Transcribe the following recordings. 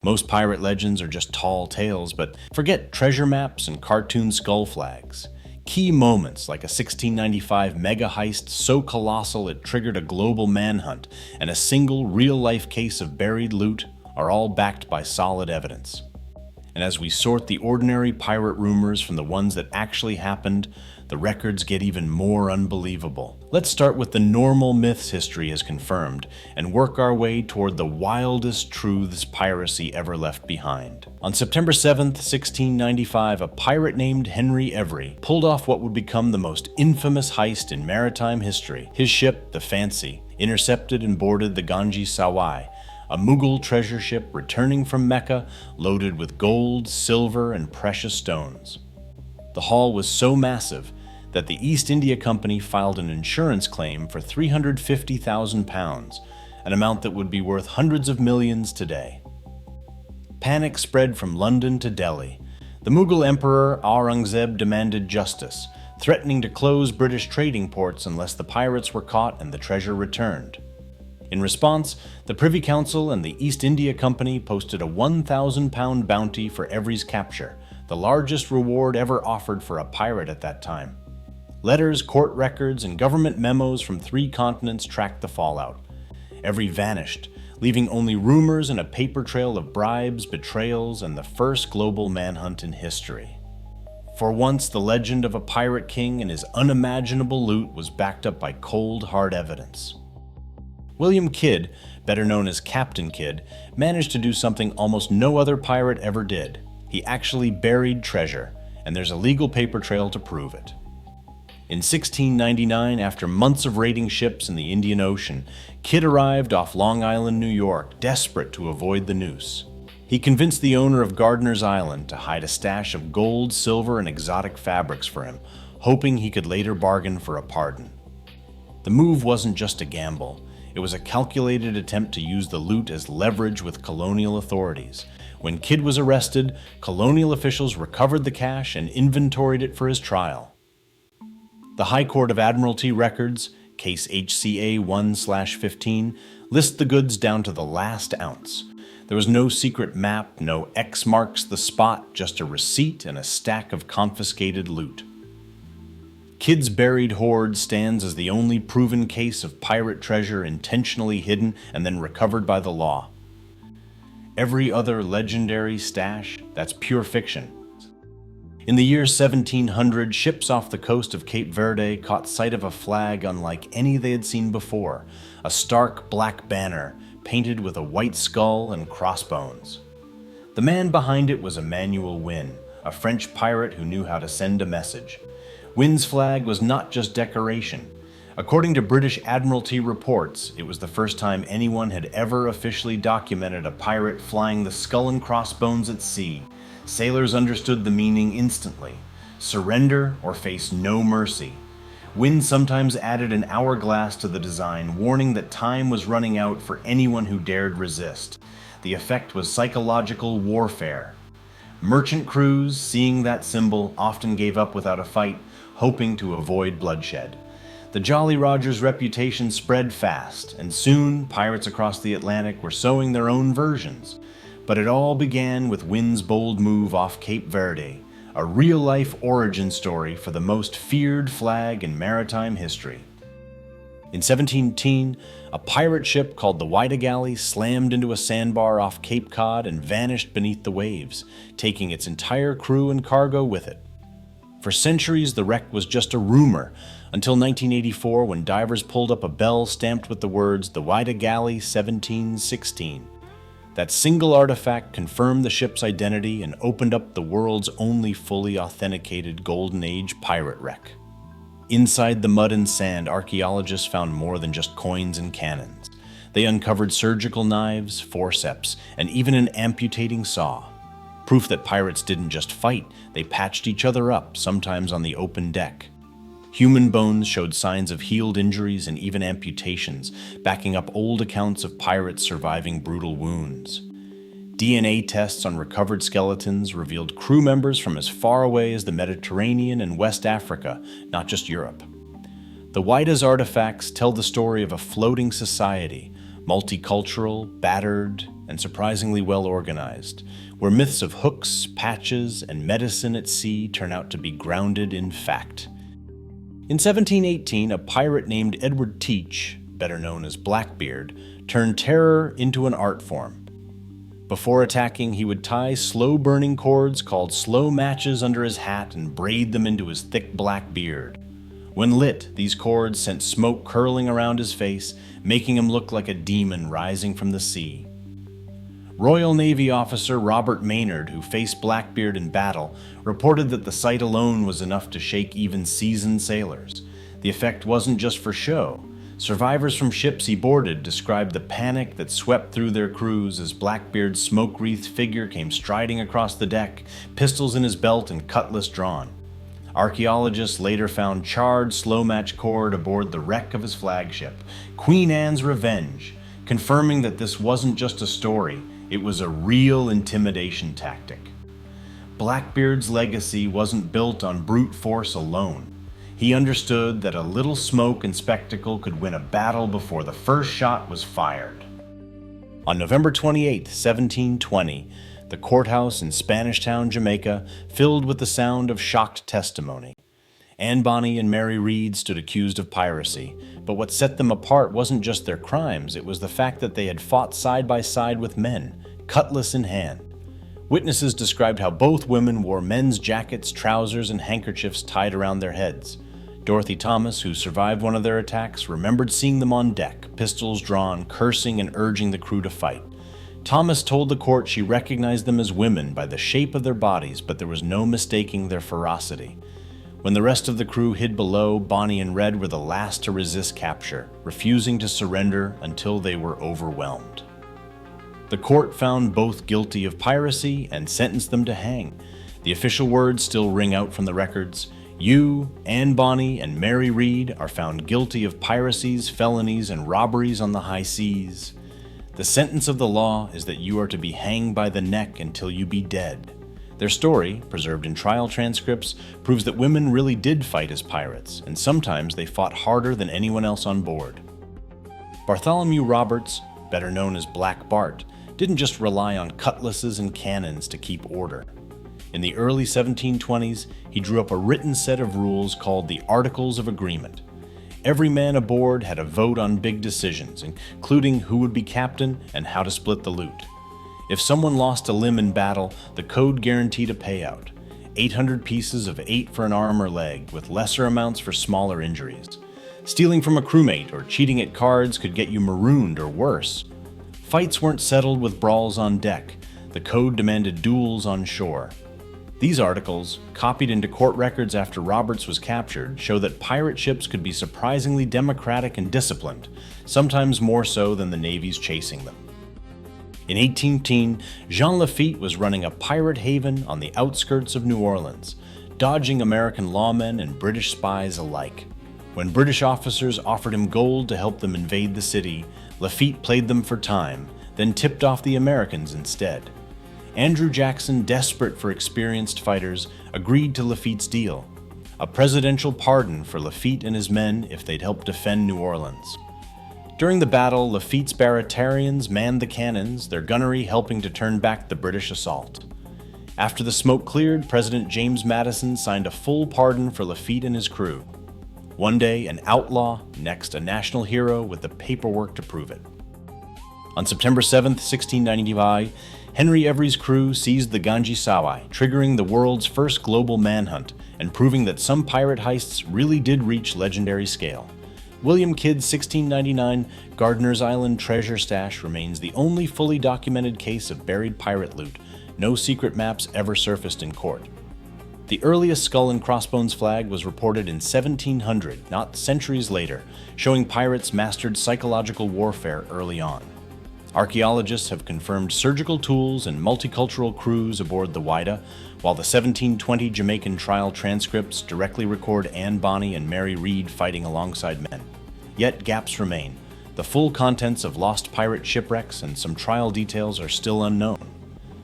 Most pirate legends are just tall tales, but forget treasure maps and cartoon skull flags. Key moments like a 1695 mega heist so colossal it triggered a global manhunt and a single real-life case of buried loot are all backed by solid evidence. And as we sort the ordinary pirate rumors from the ones that actually happened, the records get even more unbelievable. Let's start with the normal myths history has confirmed and work our way toward the wildest truths piracy ever left behind. On September 7th, 1695, a pirate named Henry Every pulled off what would become the most infamous heist in maritime history. His ship, the Fancy, intercepted and boarded the Ganges Sawai, a Mughal treasure ship returning from Mecca loaded with gold, silver, and precious stones. The haul was so massive that the East India Company filed an insurance claim for £350,000, an amount that would be worth hundreds of millions today. Panic spread from London to Delhi. The Mughal Emperor Aurangzeb demanded justice, threatening to close British trading ports unless the pirates were caught and the treasure returned. In response, the Privy Council and the East India Company posted a £1,000 bounty for Every's capture, the largest reward ever offered for a pirate at that time. Letters, court records, and government memos from 3 continents tracked the fallout. Every vanished, leaving only rumors and a paper trail of bribes, betrayals, and the first global manhunt in history. For once, the legend of a pirate king and his unimaginable loot was backed up by cold, hard evidence. William Kidd, better known as Captain Kidd, managed to do something almost no other pirate ever did. He actually buried treasure, and there's a legal paper trail to prove it. In 1699, after months of raiding ships in the Indian Ocean, Kidd arrived off Long Island, New York, desperate to avoid the noose. He convinced the owner of Gardiner's Island to hide a stash of gold, silver, and exotic fabrics for him, hoping he could later bargain for a pardon. The move wasn't just a gamble. It was a calculated attempt to use the loot as leverage with colonial authorities. When Kidd was arrested, colonial officials recovered the cash and inventoried it for his trial. The High Court of Admiralty records, case HCA 1/15, list the goods down to the last ounce. There was no secret map, no X marks the spot, just a receipt and a stack of confiscated loot. Kidd's buried hoard stands as the only proven case of pirate treasure intentionally hidden and then recovered by the law. Every other legendary stash, that's pure fiction. In the year 1700, ships off the coast of Cape Verde caught sight of a flag unlike any they had seen before, a stark black banner painted with a white skull and crossbones. The man behind it was Emmanuel Wynne, a French pirate who knew how to send a message. Wynne's flag was not just decoration. According to British Admiralty reports, it was the first time anyone had ever officially documented a pirate flying the skull and crossbones at sea. Sailors understood the meaning instantly: surrender or face no mercy. Wynne sometimes added an hourglass to the design, warning that time was running out for anyone who dared resist. The effect was psychological warfare. Merchant crews, seeing that symbol, often gave up without a fight, hoping to avoid bloodshed. The Jolly Roger's reputation spread fast, and soon pirates across the Atlantic were sewing their own versions. But it all began with Wynne's bold move off Cape Verde, a real-life origin story for the most feared flag in maritime history. In 1710, a pirate ship called the Whydah Galley slammed into a sandbar off Cape Cod and vanished beneath the waves, taking its entire crew and cargo with it. For centuries, the wreck was just a rumor, until 1984 when divers pulled up a bell stamped with the words, "The Whydah Galley 1716. That single artifact confirmed the ship's identity and opened up the world's only fully authenticated Golden Age pirate wreck. Inside the mud and sand, archaeologists found more than just coins and cannons. They uncovered surgical knives, forceps, and even an amputating saw. Proof that pirates didn't just fight, they patched each other up, sometimes on the open deck. Human bones showed signs of healed injuries and even amputations, backing up old accounts of pirates surviving brutal wounds. DNA tests on recovered skeletons revealed crew members from as far away as the Mediterranean and West Africa, not just Europe. The Whydah's artifacts tell the story of a floating society, multicultural, battered, and surprisingly well organized, where myths of hooks, patches, and medicine at sea turn out to be grounded in fact. In 1718, a pirate named Edward Teach, better known as Blackbeard, turned terror into an art form. Before attacking, he would tie slow-burning cords called slow matches under his hat and braid them into his thick black beard. When lit, these cords sent smoke curling around his face, making him look like a demon rising from the sea. Royal Navy officer Robert Maynard, who faced Blackbeard in battle, reported that the sight alone was enough to shake even seasoned sailors. The effect wasn't just for show. Survivors from ships he boarded described the panic that swept through their crews as Blackbeard's smoke-wreathed figure came striding across the deck, pistols in his belt and cutlass drawn. Archaeologists later found charred slow-match cord aboard the wreck of his flagship, Queen Anne's Revenge, confirming that this wasn't just a story, it was a real intimidation tactic. Blackbeard's legacy wasn't built on brute force alone. He understood that a little smoke and spectacle could win a battle before the first shot was fired. On November 28, 1720, the courthouse in Spanish Town, Jamaica, filled with the sound of shocked testimony. Anne Bonny and Mary Read stood accused of piracy, but what set them apart wasn't just their crimes, it was the fact that they had fought side by side with men, cutlass in hand. Witnesses described how both women wore men's jackets, trousers, and handkerchiefs tied around their heads. Dorothy Thomas, who survived one of their attacks, remembered seeing them on deck, pistols drawn, cursing and urging the crew to fight. Thomas told the court she recognized them as women by the shape of their bodies, but there was no mistaking their ferocity. When the rest of the crew hid below, Bonny and Red were the last to resist capture, refusing to surrender until they were overwhelmed. The court found both guilty of piracy and sentenced them to hang. The official words still ring out from the records. You, Anne Bonny, and Mary Read are found guilty of piracies, felonies, and robberies on the high seas. The sentence of the law is that you are to be hanged by the neck until you be dead. Their story, preserved in trial transcripts, proves that women really did fight as pirates, and sometimes they fought harder than anyone else on board. Bartholomew Roberts, better known as Black Bart, didn't just rely on cutlasses and cannons to keep order. In the early 1720s, he drew up a written set of rules called the Articles of Agreement. Every man aboard had a vote on big decisions, including who would be captain and how to split the loot. If someone lost a limb in battle, the code guaranteed a payout, 800 pieces of 8 for an arm or leg, with lesser amounts for smaller injuries. Stealing from a crewmate or cheating at cards could get you marooned or worse. Fights weren't settled with brawls on deck. The code demanded duels on shore. These articles, copied into court records after Roberts was captured, show that pirate ships could be surprisingly democratic and disciplined, sometimes more so than the navies chasing them. In 1810, Jean Lafitte was running a pirate haven on the outskirts of New Orleans, dodging American lawmen and British spies alike. When British officers offered him gold to help them invade the city, Lafitte played them for time, then tipped off the Americans instead. Andrew Jackson, desperate for experienced fighters, agreed to Lafitte's deal, a presidential pardon for Lafitte and his men if they'd help defend New Orleans. During the battle, Lafitte's Baratarians manned the cannons, their gunnery helping to turn back the British assault. After the smoke cleared, President James Madison signed a full pardon for Lafitte and his crew. One day, an outlaw, next a national hero with the paperwork to prove it. On September 7, 1695, Henry Every's crew seized the Ganji Sawai, triggering the world's first global manhunt and proving that some pirate heists really did reach legendary scale. William Kidd's 1699 Gardiner's Island treasure stash remains the only fully documented case of buried pirate loot. No secret maps ever surfaced in court. The earliest skull and crossbones flag was reported in 1700, not centuries later, showing pirates mastered psychological warfare early on. Archaeologists have confirmed surgical tools and multicultural crews aboard the Whydah, while the 1720 Jamaican trial transcripts directly record Anne Bonny and Mary Read fighting alongside men. Yet gaps remain. The full contents of lost pirate shipwrecks and some trial details are still unknown.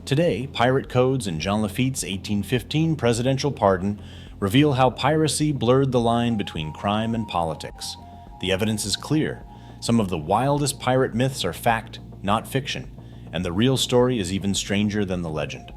Today, pirate codes and Jean Lafitte's 1815 presidential pardon reveal how piracy blurred the line between crime and politics. The evidence is clear. Some of the wildest pirate myths are fact, not fiction, and the real story is even stranger than the legend.